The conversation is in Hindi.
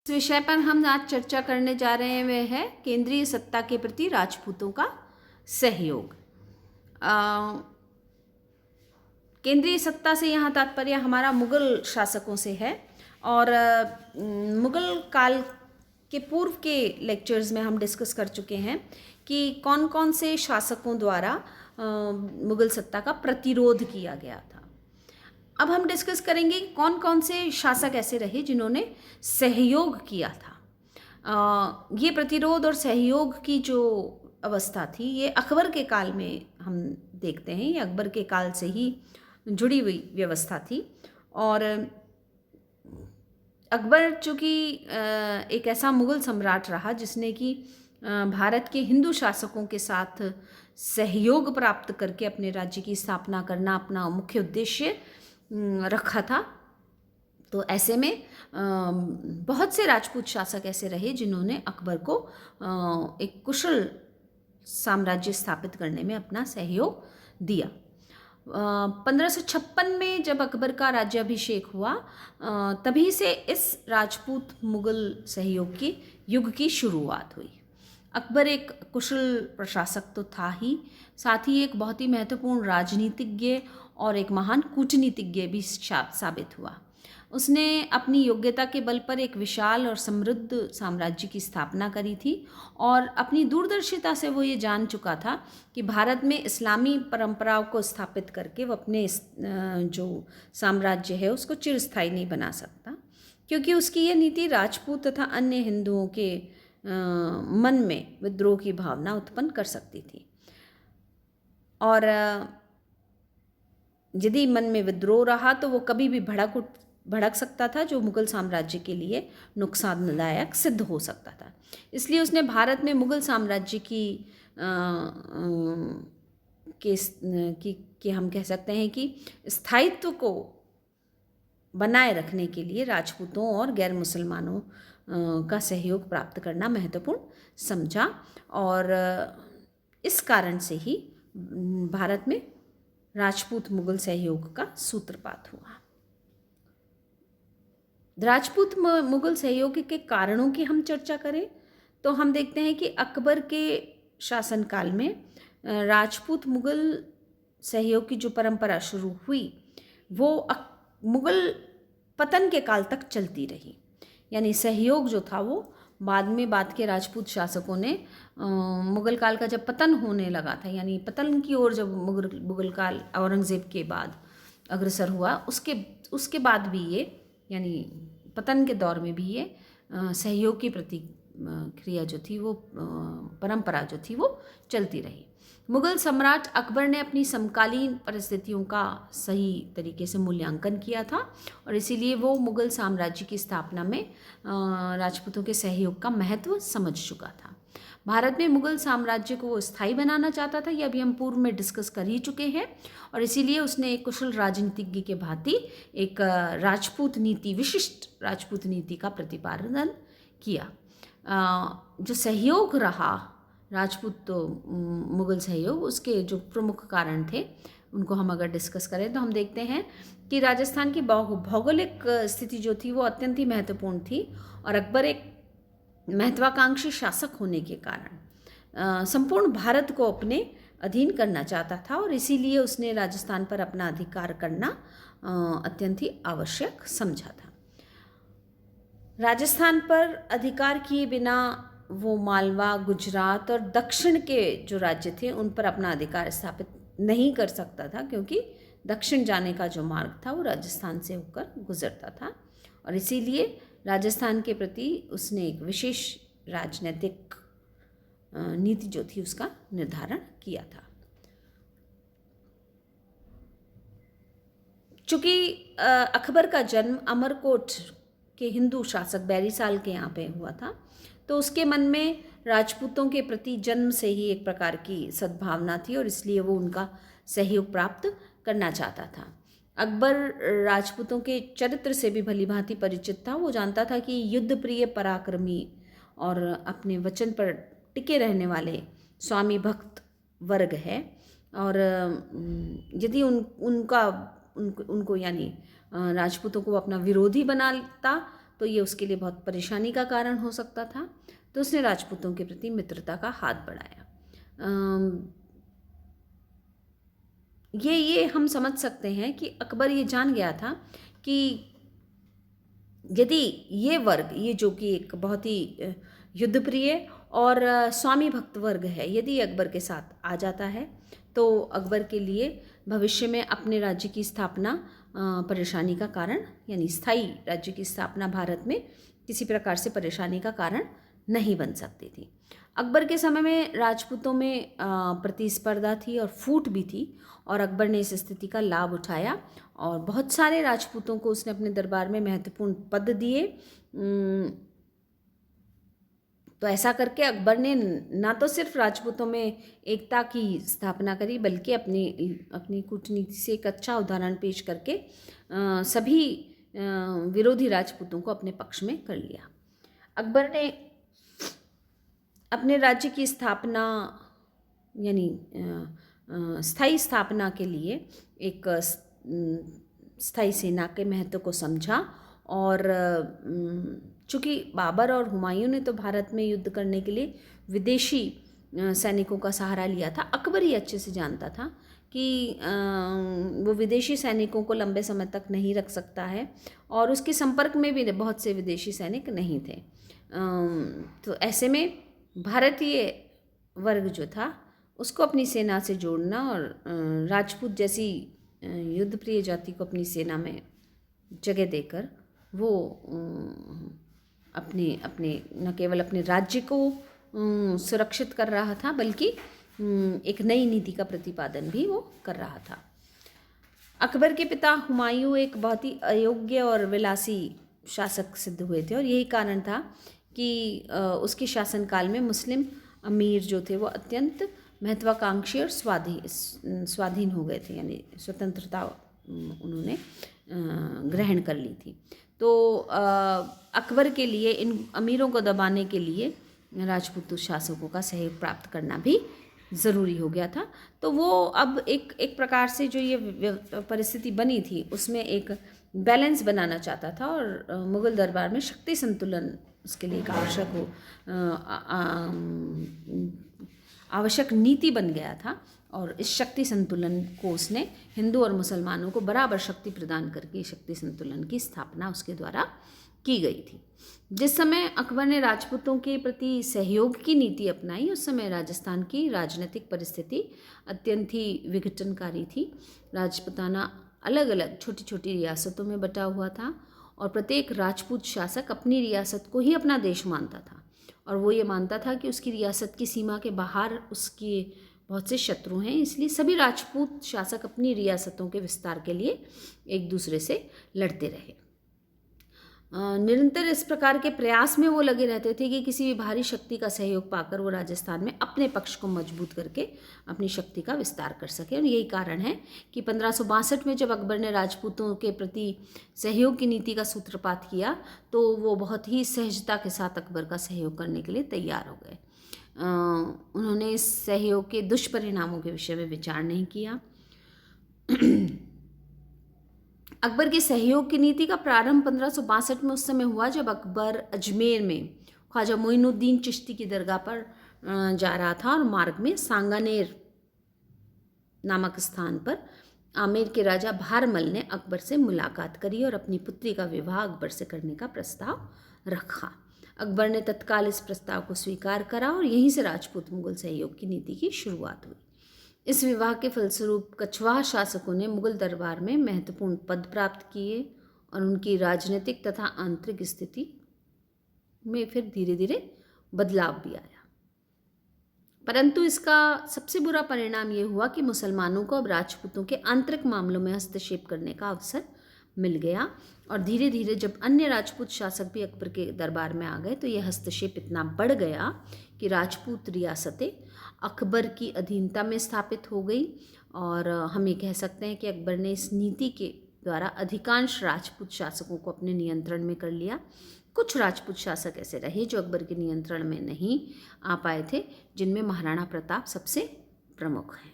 इस विषय पर हम आज चर्चा करने जा रहे हैं वह है केंद्रीय सत्ता के प्रति राजपूतों का सहयोग। केंद्रीय सत्ता से यहाँ तात्पर्य हमारा मुगल शासकों से है। और मुगल काल के पूर्व के लेक्चर्स में हम डिस्कस कर चुके हैं कि कौन कौन से शासकों द्वारा मुगल सत्ता का प्रतिरोध किया गया था। अब हम डिस्कस करेंगे कौन कौन से शासक ऐसे रहे जिन्होंने सहयोग किया था। ये प्रतिरोध और सहयोग की जो अवस्था थी ये अकबर के काल में हम देखते हैं। ये अकबर के काल से ही जुड़ी हुई व्यवस्था थी। और अकबर चूँकि एक ऐसा मुगल सम्राट रहा जिसने कि भारत के हिंदू शासकों के साथ सहयोग प्राप्त करके अपने राज्य की स्थापना करना अपना मुख्य उद्देश्य रखा था। तो ऐसे में बहुत से राजपूत शासक ऐसे रहे जिन्होंने अकबर को एक कुशल साम्राज्य स्थापित करने में अपना सहयोग दिया। 1556 में जब अकबर का राज्याभिषेक हुआ तभी से इस राजपूत मुगल सहयोग की युग की शुरुआत हुई। अकबर एक कुशल प्रशासक तो था ही, साथ ही एक बहुत ही महत्वपूर्ण राजनीतिज्ञ और एक महान कूटनीतिज्ञ भी साबित हुआ। उसने अपनी योग्यता के बल पर एक विशाल और समृद्ध साम्राज्य की स्थापना करी थी और अपनी दूरदर्शिता से वो ये जान चुका था कि भारत में इस्लामी परंपराओं को स्थापित करके वो अपने जो साम्राज्य है उसको चिरस्थायी नहीं बना सकता, क्योंकि उसकी ये नीति राजपूत तथा अन्य हिंदुओं के मन में विद्रोह की भावना उत्पन्न कर सकती थी। और यदि मन में विद्रोह रहा तो वो कभी भी भड़क सकता था, जो मुगल साम्राज्य के लिए नुकसानदायक सिद्ध हो सकता था। इसलिए उसने भारत में मुगल साम्राज्य की हम कह सकते हैं कि स्थायित्व को बनाए रखने के लिए राजपूतों और गैर मुसलमानों का सहयोग प्राप्त करना महत्वपूर्ण समझा। और इस कारण से ही भारत में राजपूत मुगल सहयोग का सूत्रपात हुआ। राजपूत मुगल सहयोग के कारणों की हम चर्चा करें तो हम देखते हैं कि अकबर के शासनकाल में राजपूत मुगल सहयोग की जो परंपरा शुरू हुई वो मुगल पतन के काल तक चलती रही। यानी सहयोग जो था वो बाद के राजपूत शासकों ने मुगल काल का जब पतन होने लगा था, यानी पतन की ओर जब मुगल काल औरंगज़ेब के बाद अग्रसर हुआ, उसके बाद भी ये यानी पतन के दौर में भी ये सहयोग की प्रतिक्रिया जो थी वो परंपरा जो थी वो चलती रही। मुगल सम्राट अकबर ने अपनी समकालीन परिस्थितियों का सही तरीके से मूल्यांकन किया था और इसीलिए वो मुगल साम्राज्य की स्थापना में राजपूतों के सहयोग का महत्व समझ चुका था। भारत में मुगल साम्राज्य को वो स्थायी बनाना चाहता था, यह अभी हम पूर्व में डिस्कस कर ही चुके हैं। और इसीलिए उसने एक कुशल राजनीतिज्ञ के भांति एक विशिष्ट राजपूत नीति का प्रतिपादन किया। जो सहयोग रहा राजपूत तो मुगल सहयोग, उसके जो प्रमुख कारण थे उनको हम अगर डिस्कस करें तो हम देखते हैं कि राजस्थान की भौगोलिक स्थिति जो थी वो अत्यंत ही महत्वपूर्ण थी और अकबर एक महत्वाकांक्षी शासक होने के कारण संपूर्ण भारत को अपने अधीन करना चाहता था और इसीलिए उसने राजस्थान पर अपना अधिकार करना अत्यंत ही आवश्यक समझा था। राजस्थान पर अधिकार किए बिना वो मालवा, गुजरात और दक्षिण के जो राज्य थे उन पर अपना अधिकार स्थापित नहीं कर सकता था, क्योंकि दक्षिण जाने का जो मार्ग था वो राजस्थान से होकर गुजरता था और इसीलिए राजस्थान के प्रति उसने एक विशेष राजनीतिक नीति जो थी उसका निर्धारण किया था। चूँकि अकबर का जन्म अमरकोट के हिंदू शासक बैरीसाल के यहाँ पे हुआ था, तो उसके मन में राजपूतों के प्रति जन्म से ही एक प्रकार की सद्भावना थी और इसलिए वो उनका सहयोग प्राप्त करना चाहता था। अकबर राजपूतों के चरित्र से भी भली भांति परिचित था। वो जानता था कि युद्ध प्रिय, पराक्रमी और अपने वचन पर टिके रहने वाले स्वामी भक्त वर्ग है और यदि उनको यानी राजपूतों को अपना विरोधी बनाता तो ये उसके लिए बहुत परेशानी का कारण हो सकता था। तो उसने राजपूतों के प्रति मित्रता का हाथ बढ़ाया। ये हम समझ सकते हैं कि अकबर ये जान गया था कि यदि ये वर्ग, ये जो कि एक बहुत ही युद्धप्रिय और स्वामी भक्त वर्ग है, यदि अकबर के साथ आ जाता है तो अकबर के लिए भविष्य में अपने राज्य की स्थापना परेशानी का कारण, यानी स्थायी राज्य की स्थापना भारत में किसी प्रकार से परेशानी का कारण नहीं बन सकती थी। अकबर के समय में राजपूतों में प्रतिस्पर्धा थी और फूट भी थी, और अकबर ने इस स्थिति का लाभ उठाया और बहुत सारे राजपूतों को उसने अपने दरबार में महत्वपूर्ण पद दिए। तो ऐसा करके अकबर ने ना तो सिर्फ राजपूतों में एकता की स्थापना करी, बल्कि अपनी कूटनीति से एक अच्छा उदाहरण पेश करके सभी विरोधी राजपूतों को अपने पक्ष में कर लिया। अकबर ने अपने राज्य की स्थापना, यानी स्थायी स्थापना के लिए एक स्थायी सेना के महत्व को समझा, और चूँकि बाबर और हुमायूं ने तो भारत में युद्ध करने के लिए विदेशी सैनिकों का सहारा लिया था, अकबर ही अच्छे से जानता था कि वो विदेशी सैनिकों को लंबे समय तक नहीं रख सकता है, और उसके संपर्क में भी बहुत से विदेशी सैनिक नहीं थे। तो ऐसे में भारतीय वर्ग जो था उसको अपनी सेना से जोड़ना और राजपूत जैसी युद्धप्रिय जाति को अपनी सेना में जगह देकर वो अपने न केवल अपने राज्य को सुरक्षित कर रहा था, बल्कि एक नई नीति का प्रतिपादन भी वो कर रहा था। अकबर के पिता हुमायूं एक बहुत ही अयोग्य और विलासी शासक सिद्ध हुए थे, और यही कारण था कि उसके शासनकाल में मुस्लिम अमीर जो थे वो अत्यंत महत्वाकांक्षी और स्वाधीन हो गए थे, यानी स्वतंत्रता उन्होंने ग्रहण कर ली थी। तो अकबर के लिए इन अमीरों को दबाने के लिए राजपूत शासकों का सहयोग प्राप्त करना भी ज़रूरी हो गया था। तो वो अब एक प्रकार से जो ये परिस्थिति बनी थी उसमें एक बैलेंस बनाना चाहता था, और मुग़ल दरबार में शक्ति संतुलन उसके लिए एक आवश्यक नीति बन गया था, और इस शक्ति संतुलन को उसने हिंदू और मुसलमानों को बराबर शक्ति प्रदान करके शक्ति संतुलन की स्थापना उसके द्वारा की गई थी। जिस समय अकबर ने राजपूतों के प्रति सहयोग की नीति अपनाई, उस समय राजस्थान की राजनीतिक परिस्थिति अत्यंत ही विघटनकारी थी। राजपूताना अलग अलग छोटी छोटी रियासतों में बटा हुआ था, और प्रत्येक राजपूत शासक अपनी रियासत को ही अपना देश मानता था, और वो ये मानता था कि उसकी रियासत की सीमा के बाहर उसके बहुत से शत्रु हैं। इसलिए सभी राजपूत शासक अपनी रियासतों के विस्तार के लिए एक दूसरे से लड़ते रहे। निरंतर इस प्रकार के प्रयास में वो लगे रहते थे कि किसी भी भारी शक्ति का सहयोग पाकर वो राजस्थान में अपने पक्ष को मजबूत करके अपनी शक्ति का विस्तार कर सके। और यही कारण है कि 1562 में जब अकबर ने राजपूतों के प्रति सहयोग की नीति का सूत्रपात किया, तो वो बहुत ही सहजता के साथ अकबर का सहयोग करने के लिए तैयार हो गए। उन्होंने इस सहयोग के दुष्परिणामों के विषय में विचार नहीं किया। अकबर की सहयोग की नीति का प्रारंभ 1562 में उस समय हुआ जब अकबर अजमेर में ख्वाजा मोइनुद्दीन चिश्ती की दरगाह पर जा रहा था, और मार्ग में सांगानेर नामक स्थान पर आमेर के राजा भारमल ने अकबर से मुलाकात करी और अपनी पुत्री का विवाह अकबर से करने का प्रस्ताव रखा। अकबर ने तत्काल इस प्रस्ताव को स्वीकार करा, और यहीं से राजपूत मुगल सहयोग की नीति की शुरुआत हुई। इस विवाह के फलस्वरूप कछवाहा शासकों ने मुगल दरबार में महत्वपूर्ण पद प्राप्त किए, और उनकी राजनीतिक तथा आंतरिक स्थिति में फिर धीरे धीरे बदलाव भी आया। परंतु इसका सबसे बुरा परिणाम ये हुआ कि मुसलमानों को अब राजपूतों के आंतरिक मामलों में हस्तक्षेप करने का अवसर मिल गया, और धीरे धीरे जब अन्य राजपूत शासक भी अकबर के दरबार में आ गए तो यह हस्तक्षेप इतना बढ़ गया कि राजपूत रियासतें अकबर की अधीनता में स्थापित हो गई। और हम ये कह सकते हैं कि अकबर ने इस नीति के द्वारा अधिकांश राजपूत शासकों को अपने नियंत्रण में कर लिया। कुछ राजपूत शासक ऐसे रहे जो अकबर के नियंत्रण में नहीं आ पाए थे, जिनमें महाराणा प्रताप सबसे प्रमुख हैं।